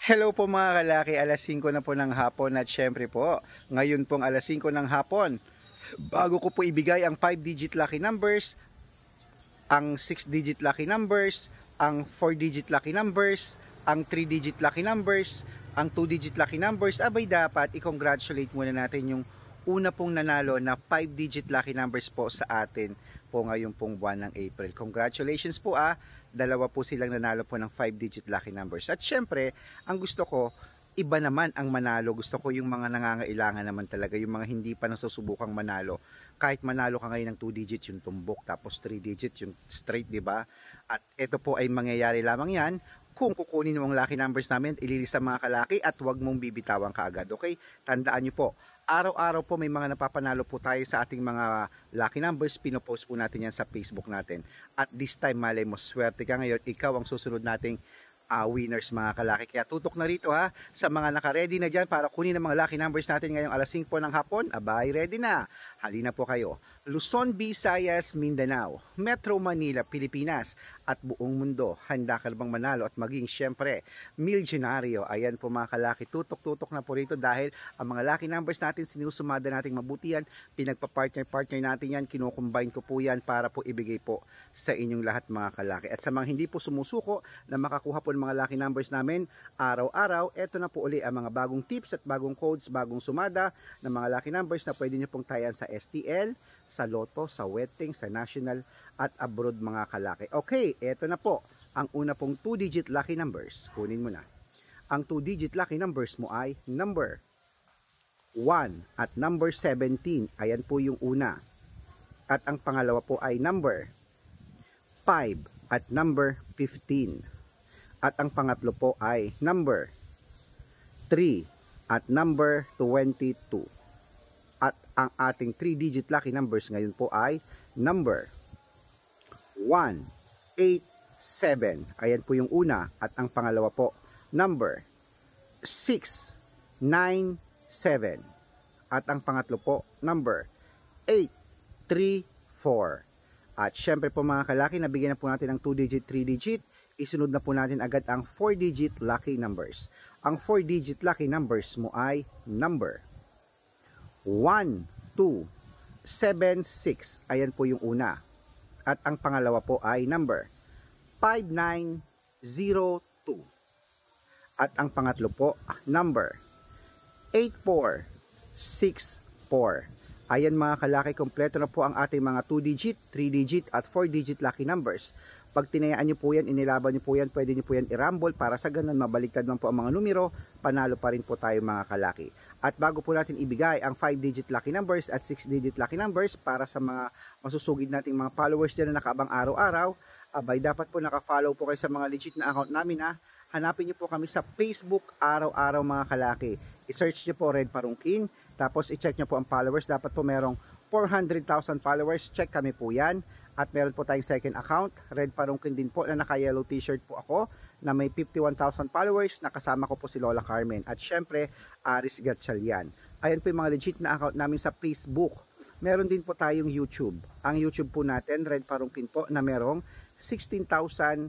Hello po mga kalaki, alas 5 na po ng hapon at syempre po, ngayon pong alas 5 ng hapon, bago ko po ibigay ang 5-digit lucky numbers, ang 6-digit lucky numbers, ang 4-digit lucky numbers, ang 3-digit lucky numbers, ang 2-digit lucky numbers, abay dapat i-congratulate muna natin yung una pong nanalo na 5-digit lucky numbers po sa atin po ngayong pong buwan ng April. Congratulations po dalawa po silang nanalo po ng 5-digit lucky numbers. At syempre, ang gusto ko, iba naman ang manalo. Gusto ko yung mga nangangailangan naman talaga, yung mga hindi pa nasusubukang manalo. Kahit manalo ka ngayon ng 2 digits, yung tumbok, tapos 3 digits, yung straight, di ba? At ito po ay mangyayari lamang yan kung kukunin mo ang lucky numbers namin, ililista mga kalaki at huwag mong bibitawan kaagad. Okay? Tandaan nyo po, araw-araw po may mga napapanalo po tayo sa ating mga lucky numbers. Pinopost po natin yan sa Facebook natin. At this time, malay mo, swerte ka ngayon. Ikaw ang susunod nating winners mga kalaki. Kaya tutok na rito sa mga naka-ready na dyan para kunin ang mga lucky numbers natin ngayong alas 5 ng hapon. Abay, ready na. Halina po kayo. Luzon, Visayas, Mindanao, Metro Manila, Pilipinas at buong mundo. Handa ka bang manalo at maging syempre milyonaryo? Ayan po mga kalaki, tutok-tutok na po rito dahil ang mga lucky numbers natin sinusumada nating mabuti yan, pinagpa-partner natin yan, kinukombine ko po yan para po ibigay po sa inyong lahat mga kalaki. At sa mga hindi po sumusuko na makakuha po ng mga lucky numbers namin araw-araw, eto na po uli ang mga bagong tips at bagong codes, bagong sumada ng mga lucky numbers na pwede nyo pong tayan sa STL, sa Lotto, sa Wedding, sa National at abroad mga kalaki. Okay, eto na po ang una pong 2-digit lucky numbers. Kunin mo na. Ang 2-digit lucky numbers mo ay number 1 at number 17. Ayan po yung una. At ang pangalawa po ay number 5 at number 15. At ang pangatlo po ay number 3 at number 22. At ang ating 3-digit lucky numbers ngayon po ay number 187. Ayan po yung una. At ang pangalawa po, number 697. At ang pangatlo po, number 834. At syempre po mga kalaki, nabigyan na po natin ng 2-digit, 3-digit. Isunod na po natin agad ang 4-digit lucky numbers. Ang 4-digit lucky numbers mo ay number 1276. Ayan po yung una. At ang pangalawa po ay number 5902. At ang pangatlo po, number 8464. Ayan mga kalaki, kompleto na po ang ating mga 2-digit, 3-digit at 4-digit lucky numbers. Pag tinayaan nyo po yan, inilaban nyo po yan, pwede nyo po yan i-rumble para sa ganun mabaliktad man po ang mga numero, panalo pa rin po tayo mga kalaki. At bago po natin ibigay ang 5-digit lucky numbers at 6-digit lucky numbers para sa mga masusugid nating mga followers dyan na nakaabang araw-araw, abay dapat po nakafollow po kayo sa mga legit na account namin Hanapin nyo po kami sa Facebook araw-araw mga kalaki. I-search nyo po Red Parungkin, tapos i-check nyo po ang followers. Dapat po merong 400,000 followers, check kami po yan. At meron po tayong second account, Red Parungkin din po, na naka-yellow t-shirt po ako, na may 51,000 followers, nakasama ko po si Lola Carmen. At syempre, Aris Gatchalian. Ayan po yung mga legit na account namin sa Facebook. Meron din po tayong YouTube. Ang YouTube po natin, Red Parungkin po, na merong 16,600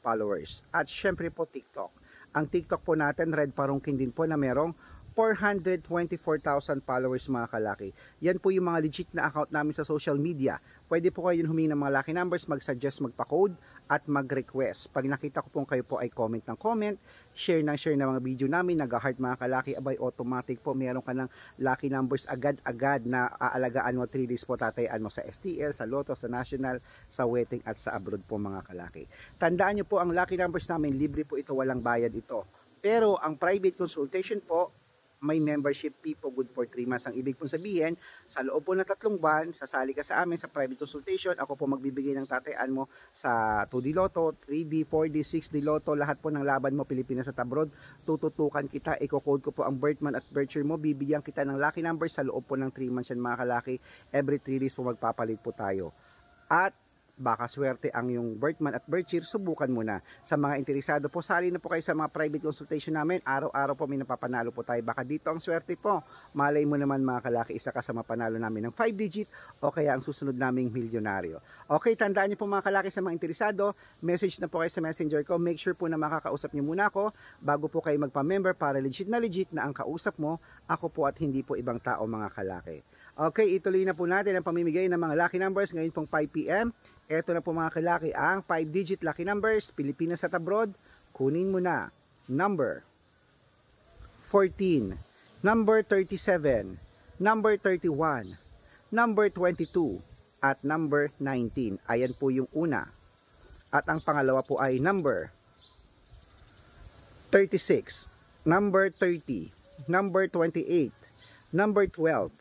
followers. At syempre po TikTok. Ang TikTok po natin, Red Parungkin din po, na merong 424,000 followers mga kalaki. Yan po yung mga legit na account namin sa social media. Pwede po kayo humingi ng mga lucky numbers, mag-suggest, magpa-code at mag-request. Pag nakita ko po kayo po ay comment ng comment, share ng mga video namin, nag-heart mga kalaki, abay automatic po meron ka ng lucky numbers agad-agad na aalagaan mo. 3 days po tatayaan mo sa STL, sa Lotto, sa National, sa Wedding at sa abroad po mga kalaki. Tandaan nyo po ang lucky numbers namin, libre po ito, walang bayad ito. Pero ang private consultation po, may membership fee po, good for 3 months. Ang ibig pong sabihin, sa loob po na 3 buwan, sasali ka sa amin sa private consultation. Ako po magbibigay ng tatayaan mo sa 2D Lotto, 3D, 4D, 6D Lotto, lahat po ng laban mo, Pilipinas at abroad. Tututukan kita, i-code ko po ang birth month at birth year mo, bibigyan kita ng lucky numbers sa loob po ng 3 months yan mga kalaki. Every 3 days po magpapalit po tayo. At baka swerte ang yung birth month at birth year, subukan mo na. Sa mga interesado po, sali na po kayo sa mga private consultation namin. Araw-araw po may napapanalo po tayo. Baka dito ang swerte po. Malay mo naman mga kalaki, isa ka sa mapanalo namin ng 5 digit o kaya ang susunod naming milyonaryo. Okay, tandaan niyo po mga kalaki, sa mga interesado, message na po kayo sa messenger ko. Make sure po na makakausap niyo muna ako bago po kayo magpa-member para legit na ang kausap mo, ako po at hindi po ibang tao mga kalaki. Okay, ituloy na po natin ang pamimigay ng mga lucky numbers ngayon pong 5 PM. Ito na po mga kalaki ang 5-digit lucky numbers, Pilipinas at abroad. Kunin mo na. Number 14, number 37, number 31, number 22, at number 19. Ayan po yung una. At ang pangalawa po ay number 36, number 30, number 28, number 12,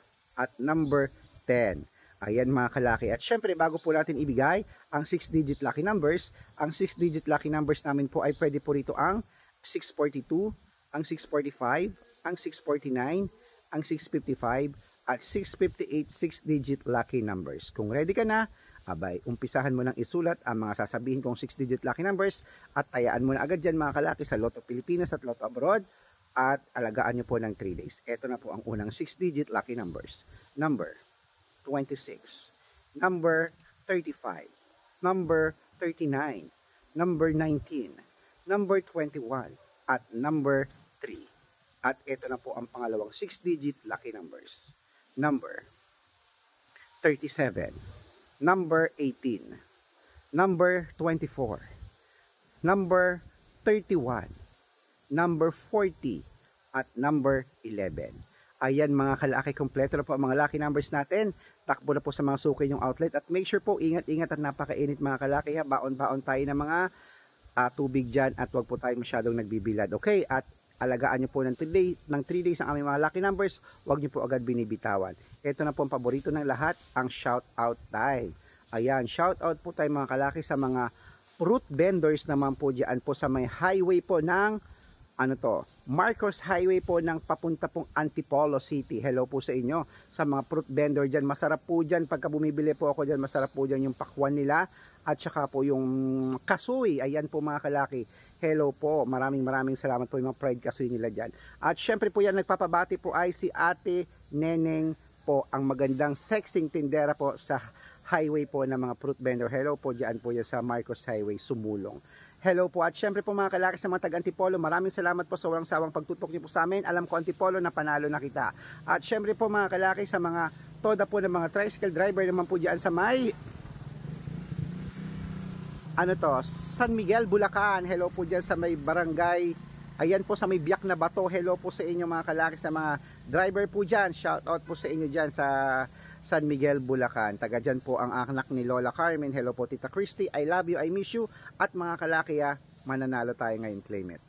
at number 10. Ayan mga kalaki. At syempre bago po natin ibigay ang 6-digit lucky numbers, ang 6-digit lucky numbers namin po ay pwede po rito ang 642, ang 645, ang 649, ang 655, at 658 6-digit lucky numbers. Kung ready ka na, abay, umpisahan mo nang isulat ang mga sasabihin kong 6-digit lucky numbers at tayaan mo na agad dyan mga kalaki sa Lotto Pilipinas at Lotto Abroad. At alagaan nyo po ng 3 days. Ito na po ang unang 6-digit lucky numbers. Number 26, number 35, number 39, number 19, number 21, at number 3. At ito na po ang pangalawang 6-digit lucky numbers. Number 37, number 18, number 24, number 31, number 40, at number 11. Ayan mga kalaki, kompleto na po ang mga lucky numbers natin. Takbo na po sa mga suki yung outlet at make sure po ingat-ingat at napakainit mga kalaki ha. Baon-baon tayo ng mga tubig dyan at wag po tayo masyadong nagbibilad. Okay, at alagaan nyo po ng 3 days ang aming mga lucky numbers. Wag nyo po agad binibitawan. Ito na po ang paborito ng lahat, ang shout out time. Ayan, shout out po tayo mga kalaki sa mga fruit vendors naman po dyan po sa may highway po ng Marcos Highway po ng papunta pong Antipolo City. Hello po sa inyo, sa mga fruit vendor dyan. Masarap po dyan, pagka bumibili po ako dyan, masarap po dyan yung pakwan nila at saka po yung kasuy. Ayan po mga kalaki. Hello po, maraming salamat po yung mga fried kasuy nila dyan. At syempre po yan, nagpapabati po ay si Ate Neneng po, ang magandang sexing tindera po sa highway po ng mga fruit vendor. Hello po dyan po yan sa Marcos Highway, Sumulong. Hello po at syempre po mga kalaki sa mga taga-Antipolo, maraming salamat po sa walang sawang pagtutok niyo po sa amin. Alam ko Antipolo na panalo na kita. At syempre po mga kalaki sa mga toda po ng mga tricycle driver naman po diyan sa may San Miguel, Bulacan. Hello po diyan sa may barangay. Ayan po sa may Biak na Bato. Hello po sa inyo mga kalaki sa mga driver po diyan. Shout out po sa inyo diyan sa San Miguel, Bulacan. Taga dyan po ang anak ni Lola Carmen. Hello po Tita Christy. I love you, I miss you. At mga kalaki mananalo tayo ngayon, claim it.